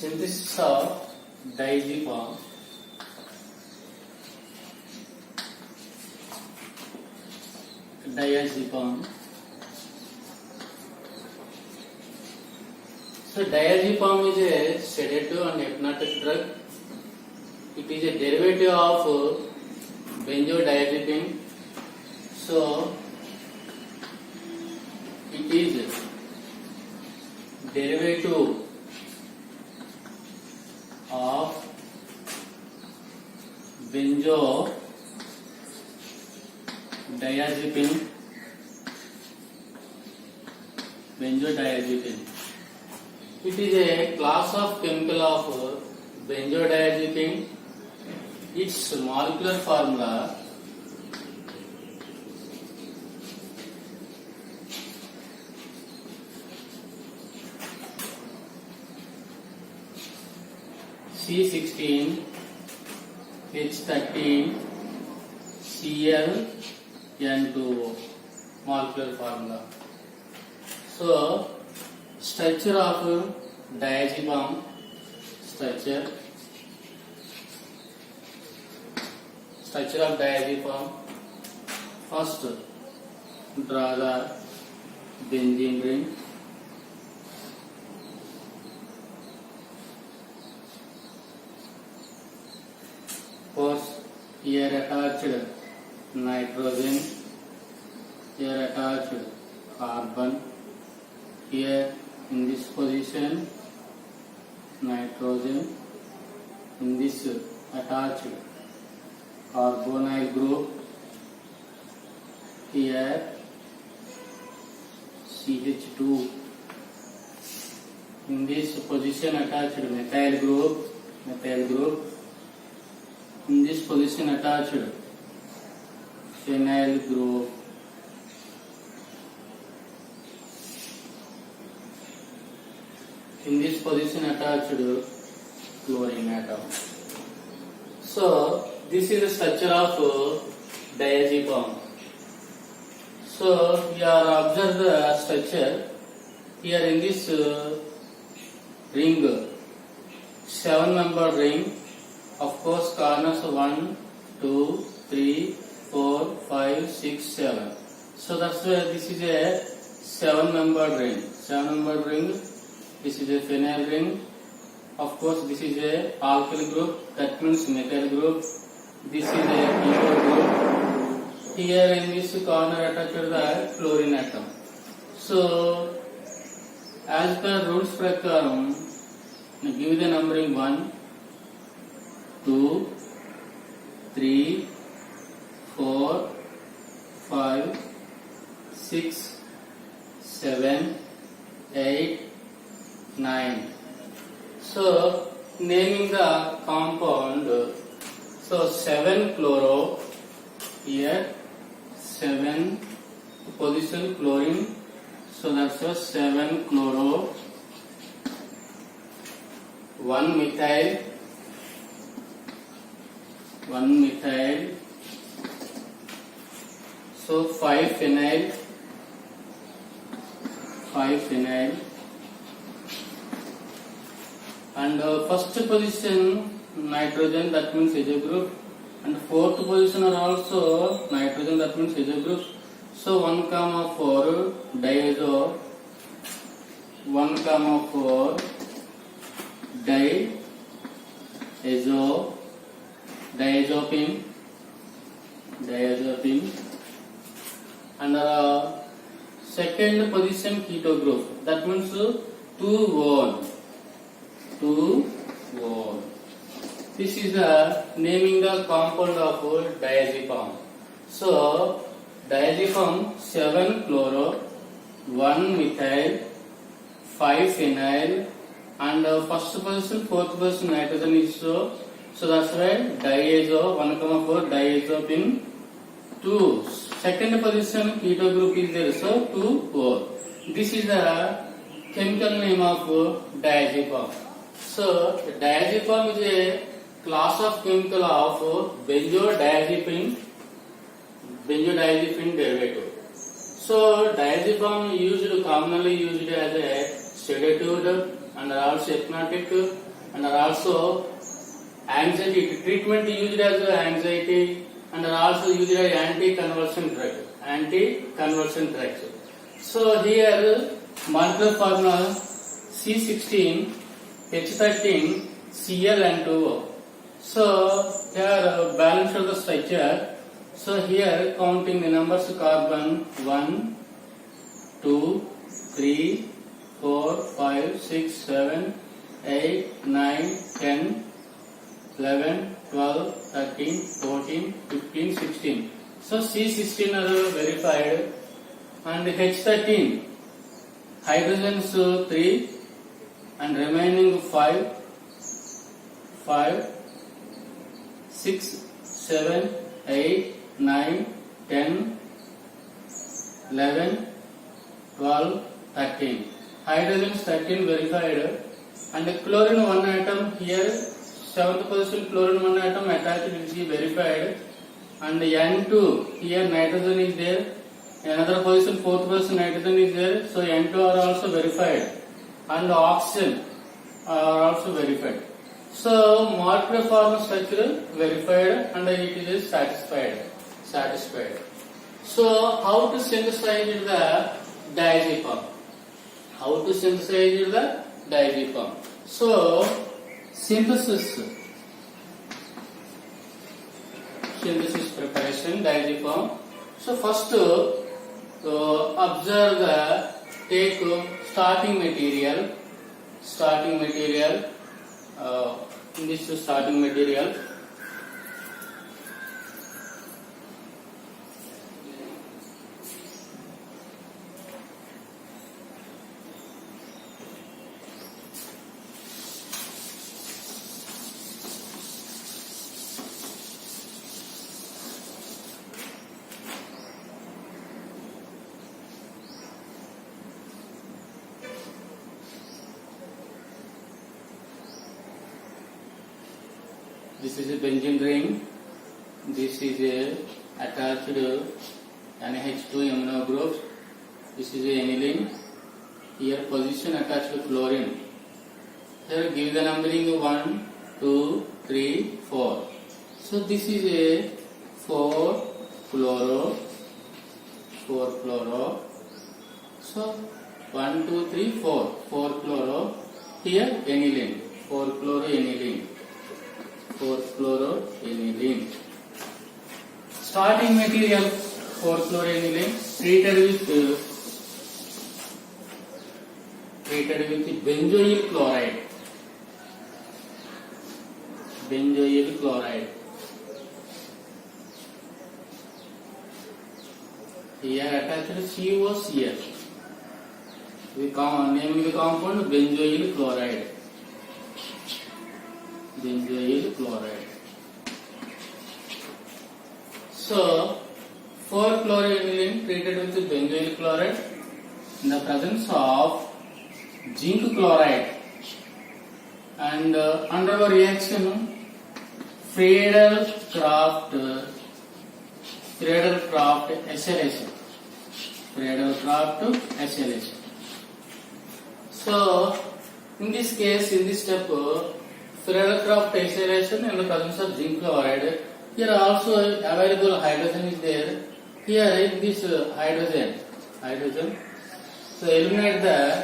Synthesis of diazepam. Diazepam. So diazepam is a sedative and hypnotic drug. It is a derivative of benzodiazepine. So it is derivative of benzodiazepine. It is a class of chemical of benzodiazepine. Its molecular formula C16 H13 Cl N2O molecular formula. So structure of diazepam structure of diazepam. First, draw the benzene ring. First, here attached nitrogen, here attached carbon, here in this position nitrogen, in this attached carbonyl group, here CH2, in this position attached methyl group, in this position attached phenyl group, in this position attached chlorine atom. So this is the structure of diazepam. So you are observe the structure here in this ring, 7-membered ring. Of course, corners 1, 2, 3, 4, 5, 6, 7. So that's why this is a 7-membered ring. 7-membered ring. This is a phenyl ring. Of course, this is a alkyl group. That means methyl group. This is a ketone group. Here in this corner attached the chlorine atom. So, as per rules prakaram, give the numbering 1, 2, 3, 4, 5, 6, 7, 8, 9. So, naming the compound, so 7 chloro, here 7 position chlorine, so that's a 7 chloro, 1 methyl, so 5 phenyl, and first position nitrogen, that means azo group, and fourth position are also nitrogen, that means azo group. So 1,4 diazo, 1,4 diazepam, and second position keto group, that means 2-1. This is the naming the compound of diazepam. So diazepam 7 chloro, 1 methyl, 5 phenyl, and first position, fourth position nitrogen is so that's why diazo 1,4 diazepam 2. Second position keto group is there, so 2,4. This is the chemical name of diazepam. So diazepam is a class of chemical of benzodiazepine derivative. So diazepam commonly used as a sedative and also hypnotic and are also anxiety treatment used as anxiety and are also used as anti-convulsion drug. Anti-convulsion drugs. So here molecular formula C16 H13 Cl and 2O. So here balance of the structure. So here counting the numbers carbon 1, 2, 3, 4, 5, 6, 7, 8, 9, 10, 11, 12, 13, 14, 15, 16. So C16 are verified and H13 hydrogens 3 and remaining 5, 6, 7, 8, 9, 10, 11, 12, 13. Hydrogens 13 verified and the chlorine 1 atom here 7th position chlorine 1 atom attached will be verified and N2 here nitrogen is there, another position 4th position nitrogen is there, so N2 are also verified and oxygen are also verified. So molecular form structure verified and it is satisfied. So how to synthesize the diazepam? So synthesis preparation diazepam. So first observe take starting material. In this starting material, this is a benzene ring, this is a attached NH2 amino group, this is a aniline, here position attached to chlorine. Here give the numbering 1, 2, 3, 4. So this is a 4 chloro. So 1, 2, 3, 4. 4 chloro. Here aniline. 4 chloroaniline. Starting material 4 chloroaniline treated with benzoyl chloride. Here attached COCl. We name the compound benzoyl chloride. So 4 chloroaniline treated with benzoyl chloride in the presence of zinc chloride and undergo reaction Friedel-Crafts acylation. So in this case, in this step, Friedel-Crafts acylation in the presence of zinc chloride. Here also available hydrogen is there. Here in this hydrogen. So eliminate the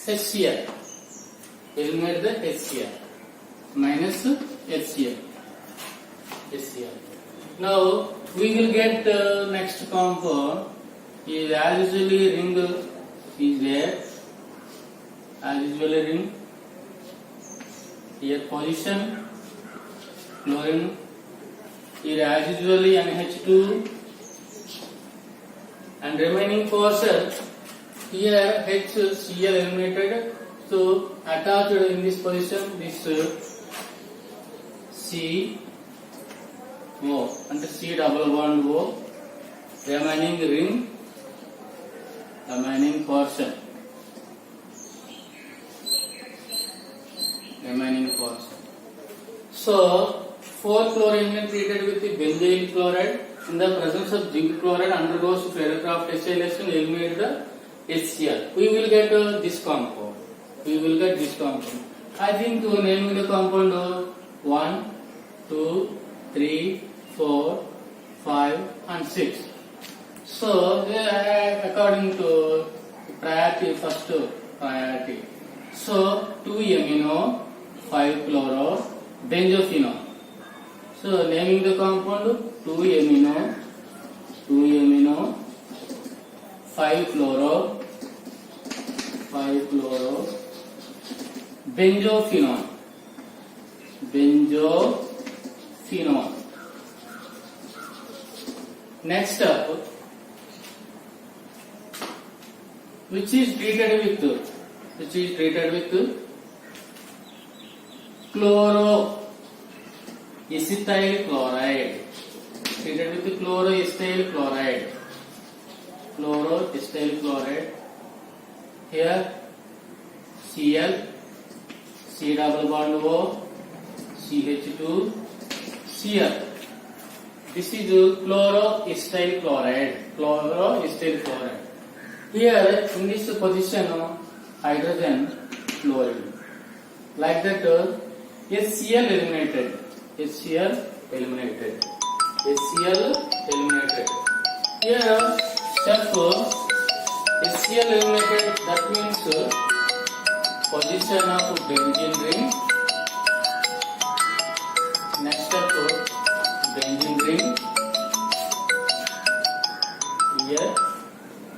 HCl. Minus HCl. Now we will get next compound. Is as usually ring is there. As usually ring. Here position chlorine. Here as usually NH2 and remaining portion here HCl eliminated. So attached in this position this C O and C double bond O, remaining ring, remaining portion. So 4 chloroaniline treated with the benzoyl chloride in the presence of zinc chloride undergoes Friedel-Crafts acylation, eliminate the HCl. We will get this compound. we will get this compound. I think naming the compound 1, 2, 3, 4, 5 and 6. So according to priority, first priority. So 2 amino, 5 chloro, benzophenone. So naming the compound 2 amino, 5 chloro, benzophenone. Next up, which is treated with chloroacetyl chloride. Treated with chloroacetyl chloride. Here Cl, C double bond O, CH2, Cl. This is chloroacetyl chloride. Here in this position hydrogen chlorine. Like that HCl eliminated. Here step HCl eliminated, that means position of benzene ring. Next step benzene ring.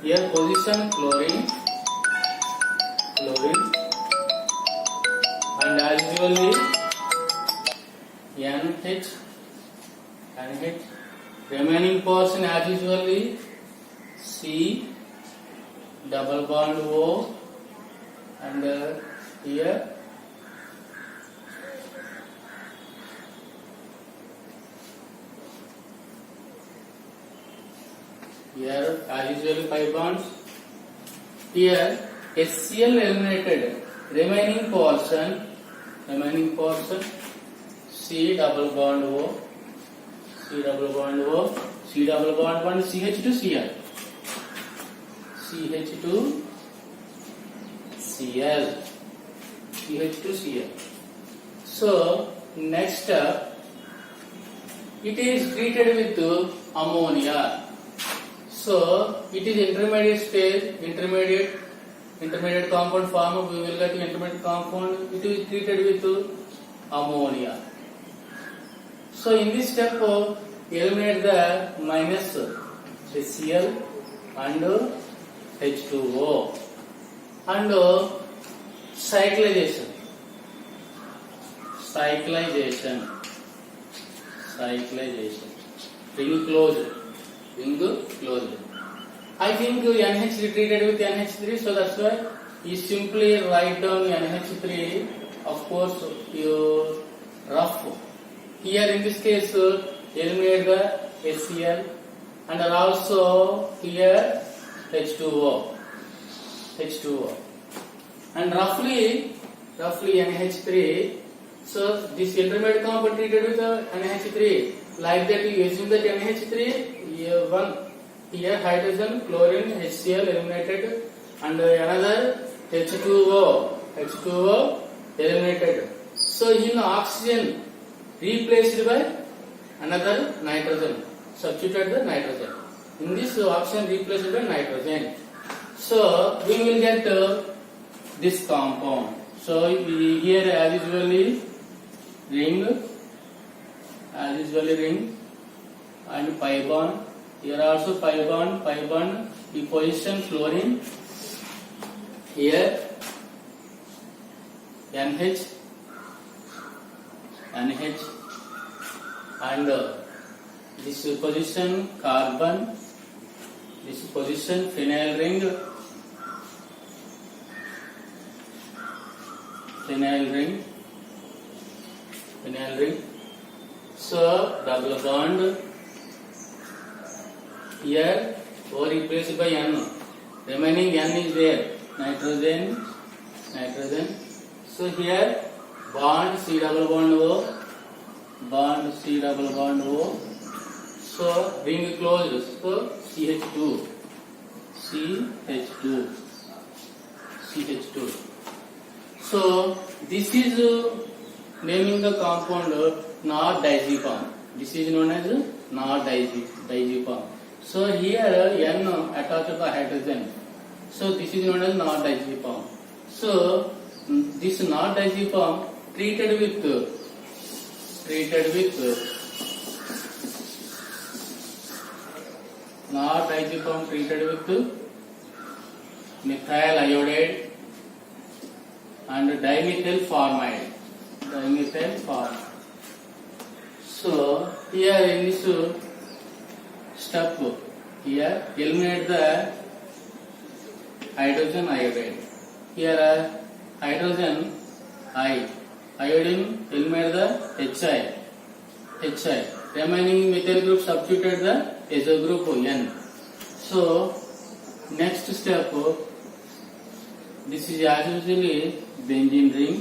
Here position chlorine, and as usually NH. Remaining portion as usually C double bond O, and here as usually 5 bonds. Here HCl eliminated, remaining portion C double bond O, C double bond CH2Cl. So next step, it is treated with ammonia. So it is intermediate stage, intermediate compound form. We will get intermediate compound. It is treated with ammonia. So in this step, eliminate the minus HCl and H2O, and cyclization. Ring closed. I think NH treated with NH3, so that's why you simply write down NH3. Of course, you rough. Here in this case, eliminate the HCl, and also here H2O, and roughly NH3. So this intermediate compound treated with NH3. Like that, you assume that NH3, here hydrogen, chlorine, HCl eliminated, and another H2O eliminated. So in oxygen replaced by another nitrogen, substituted the nitrogen. In this oxygen replaced by nitrogen. So we will get this compound. So here as usually ring, and pi bond. Here also pi bond. We position chlorine. Here NH, and this position carbon, this position phenyl ring. So double bond. Here O replaced by N. Remaining N is there. Nitrogen. So here bond C double bond O. So ring closed. So CH2. So this is naming the compound non-diazepam. This is known as non-diazepam. So here N attached to the hydrogen. So this is known as non-diazepam. So this non-diazepam treated with non-diazepam treated with methyl iodide and dimethyl formide. So here in this step, here eliminate the hydrogen iodide. Here hydrogen I, iodine eliminate the HI. Remaining methyl group substituted the azo group N. So next step, this is as usually benzene ring.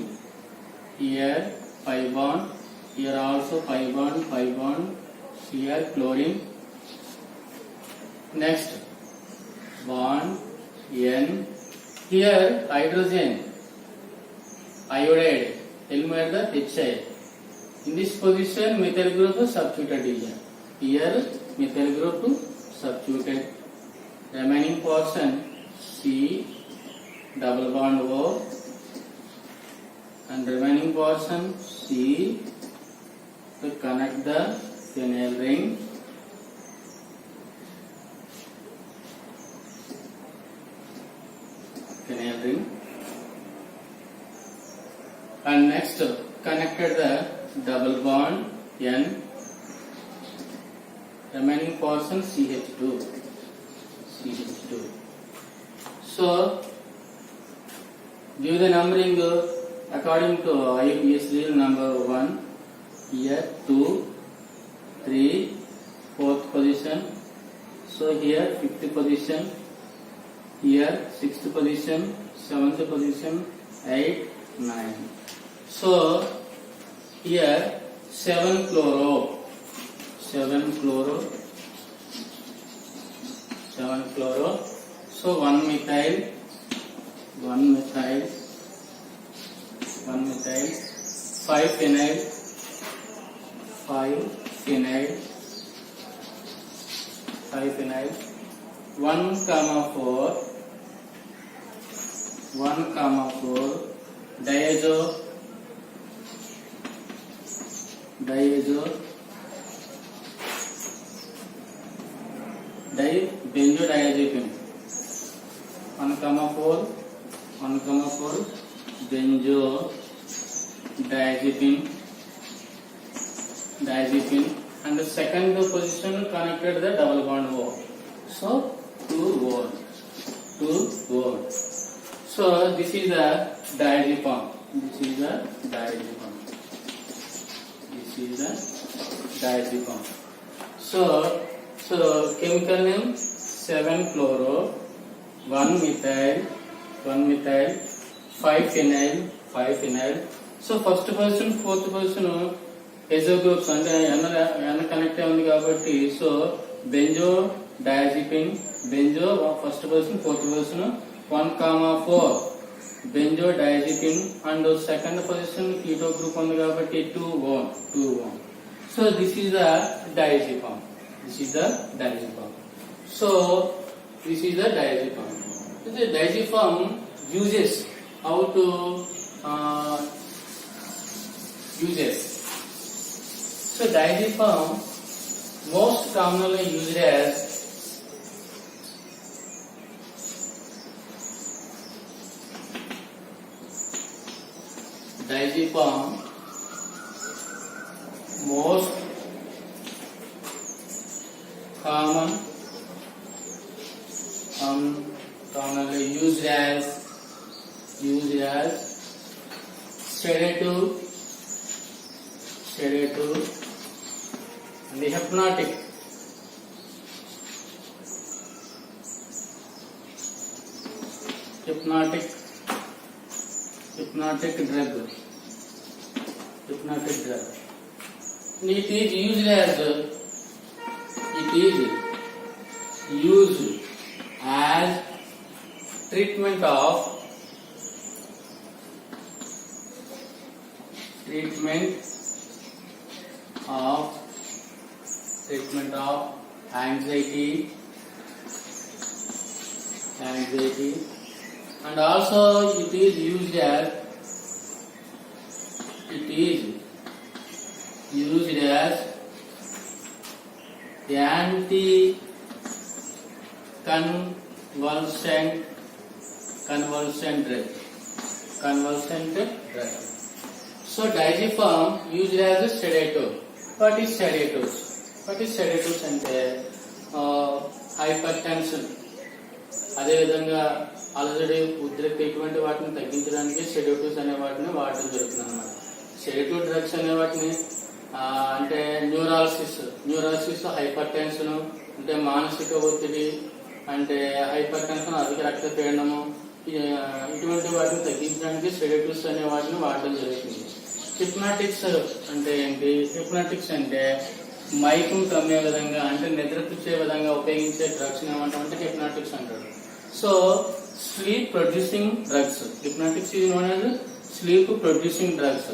Here pi bond, here also pi bond, here chlorine. Next bond N, here hydrogen iodide eliminate the HI. In this position methyl group substituted here methyl group substituted. Remaining portion C double bond O and remaining portion C to connect the phenyl ring. And next connected the double bond N, remaining portion CH2. So give the numbering according to IUPAC rule number 1. Here 2, 3, 4th position. So here 5th position. Here 6th position, 7th position, 8, 9. So here 7 chloro. So 1 methyl, 5 phenyl, 1 comma 4 diazo benzodiazepine. 1 comma 4 benzodiazepine, and the second position connected the double bond O. So 2 volt. So this is a diazepam. So chemical name 7 chloro, 1 methyl, 5 phenyl. So first position, fourth position azo groups and N connect ఉంది కాబట్టి so benzodiazepine, first position, fourth position 1 comma 4 benzodiazepine and second position keto group ఉంది కాబట్టి 2 1. So this is the diazepam. So this is the diazepam. The diazepam uses how to uses. So diazepam most commonly used as most commonly used as sedative and the hypnotic drug. It is used as treatment of treatment of anxiety, and also it is used as anti-convulsant drug. So diazepam used as a sedative. What is sedatives? అంటే hypertension, అదేవిధంగా అలజడి, ఉద్రిక్త ఇటువంటి వాటిని తగ్గించడానికి sedatives అనే వాటిని వాడటం జరుగుతుంది అన్నమాట. సెడేటివ్ డ్రగ్స్ అనే వాటిని అంటే న్యూరాలసిస్, హైపర్ టెన్షన్ అంటే మానసిక ఒత్తిడి, అంటే హైపర్ టెన్షన్, అధిక రక్తపీడనము, ఇటువంటి వాటిని తగ్గించడానికి సెడేటివ్స్ అనే వాటిని వాడటం జరుగుతుంది. హిప్నాటిక్స్ అంటే ఏంటి? హిప్నాటిక్స్ అంటే మైకం కమ్మే విధంగా, అంటే నిద్రపుచ్చే విధంగా ఉపయోగించే డ్రగ్స్ ఏమంటామంటే హిప్నాటిక్స్ అంటారు. So sleep producing drugs, hypnotics is known as sleep producing drugs.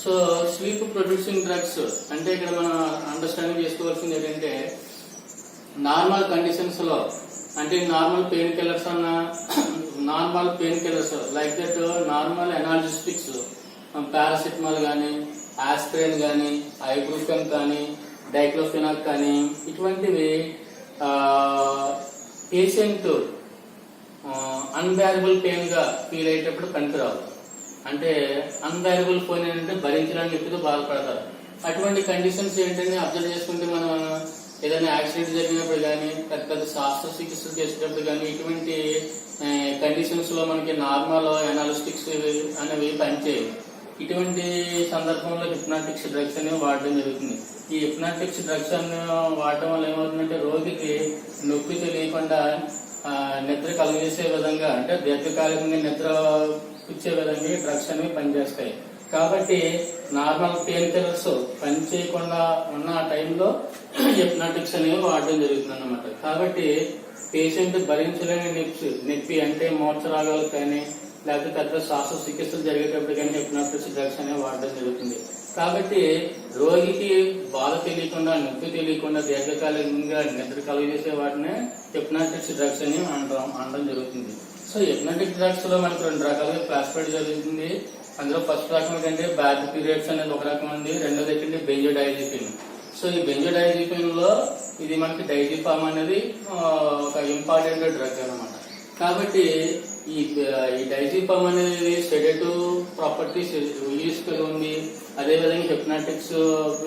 So sleep producing drugs అంటే ఇక్కడ మనం అండర్స్టాండింగ్ చేసుకోవాల్సింది ఏంటంటే, నార్మల్ కండిషన్స్ లో అంటే normal pain killers like that normal analgesics, paracetamol కానీ, ఆస్పిరిన్ కానీ, ఐబ్రూఫెన్ కానీ, డైక్లోఫెనాక్ కానీ, ఇటువంటివి పేషెంట్ అన్బేరబుల్ పెయిన్ గా ఫీల్ అయ్యేటప్పుడు పనికిరావు. అంటే అన్బేరబుల్ పెయిన్ అంటే భరించడానికి ఎప్పుడు బాధపడతారు. అటువంటి కండిషన్స్ ఏంటంటే అబ్జర్వ్ చేసుకుంటే మనం ఏదైనా యాక్సిడెంట్ జరిగినప్పుడు కానీ, పెద్ద శస్త్రచికిత్సలు చేసేటప్పుడు కానీ, ఇటువంటి కండిషన్స్ లో మనకి నార్మల్ ఎనాలిస్టిక్స్ అనేవి పనిచేయవు. ఇటువంటి సందర్భంలో హిప్నాటిక్స్ డ్రగ్స్ అనేవి వాడడం జరుగుతుంది. ఈ హిప్నాటిక్స్ డ్రగ్స్ అన్ని వాడటం వల్ల ఏమవుతుందంటే, రోగికి నొప్పి తెలియకుండా నిద్ర కలుగజేసే విధంగా, అంటే దీర్ఘకాలికంగా నిద్ర ఇచ్చే విధంగా డ్రగ్స్ అనేవి పనిచేస్తాయి. కాబట్టి నార్మల్ పెయిన్ కిల్లర్స్ పని చేయకుండా ఉన్న టైంలో హిప్నాటిక్స్ అనేవి వాడడం జరుగుతుంది అన్నమాట. కాబట్టి పేషెంట్ భరించలేని నొప్పి అంటే మోర్చరాగాలు కానీ, లేకపోతే పెద్ద శస్త్రచికిత్సలు జరిగేటప్పుడు కానీ హిప్నాటిక్స్ డ్రగ్స్ అనేవి వాడడం జరుగుతుంది. కాబట్టి రోగికి బాధ తెలియకుండా, నొప్పి తెలియకుండా దీర్ఘకాలికంగా నిద్ర కలుగజేసే వాటిని హిప్నాటిక్స్ డ్రగ్స్ అని అనడం జరుగుతుంది. సో హిప్నాటిక్ డ్రగ్స్ లో మనకు 2 రకాలుగా క్లాసిఫై జరుగుతుంది. అందులో ఫస్ట్ రకం ఏంటంటే బ్యాడ్ పీరియడ్స్ అనేది ఒక రకం ఉంది, రెండోది ఏంటంటే బెంజోడైజెపిన్. సో ఈ బెంజోడైజెపిన్ లో ఇది మనకి డైజిపామ్ అనేది ఒక ఇంపార్టెంట్ డ్రగ్ అన్నమాట. కాబట్టి ఈ డైజిపామ్ అనేది సెడేటివ్ ప్రాపర్టీస్ యూజ్ కలిగి ఉంది, అదేవిధంగా హిప్నాటిక్స్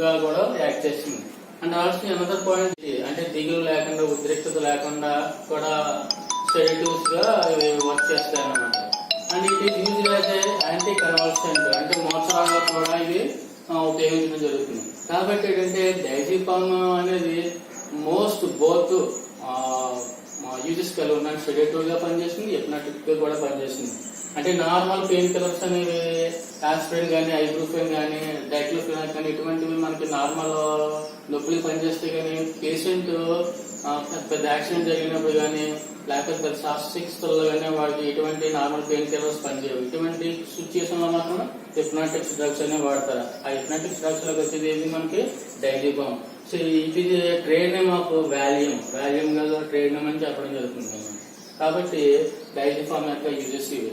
గా కూడా యాక్ట్ చేస్తుంది. అండ్ ఆల్సో అనదర్ పాయింట్ అంటే దిగులు లేకుండా, ఉద్రిక్తత లేకుండా కూడా సెడేటివ్స్ గా వర్క్ చేస్తాయి అన్నమాట. అండ్ ఇది యూజ్ అయితే యాంటీ కన్వల్సెంట్, అంటే మోసరాగా కూడా ఇది ఉపయోగించడం జరుగుతుంది. కాబట్టి ఏంటంటే డైజిపామ్ అనేది బోత్ యూజెస్ కలిగి ఉన్నాయి. సెడేటివ్ గా పనిచేస్తుంది, హిప్నాటిక్ గా కూడా పనిచేస్తుంది. అంటే నార్మల్ పెయిన్ కిల్లర్స్ అనేవి ఆస్పిరిన్ కానీ, ఐబ్రూఫెన్ కానీ, డైక్లోఫెనాక్ కానీ, ఇటువంటివి మనకి నార్మల్ నొప్పులు పనిచేస్తే కానీ, పేషెంట్ పెద్ద యాక్సిడెంట్ జరిగినప్పుడు కానీ, లేకపోతే పెద్ద శస్త్రచికిత్సల్లో కానీ వాడికి ఎటువంటి నార్మల్ పెయిన్ కిల్లర్స్ పనిచేయవు. ఇటువంటి సిచ్యుయేషన్ లో మాత్రం హిప్నాటిక్స్ డ్రగ్స్ అనేవి వాడతారు. ఆ హిప్నాటిక్స్ డ్రగ్స్ లోకి వచ్చేది ఏంటి మనకి డైజిపామ్. సో ఇది ట్రేడ్ నేమ్ ఆఫ్ వాల్యూమ్ గా ట్రేడ్ నేమ్ అని చెప్పడం జరుగుతుంది. కాబట్టి డైజిపామ్ యొక్క యూజెస్ ఇవి.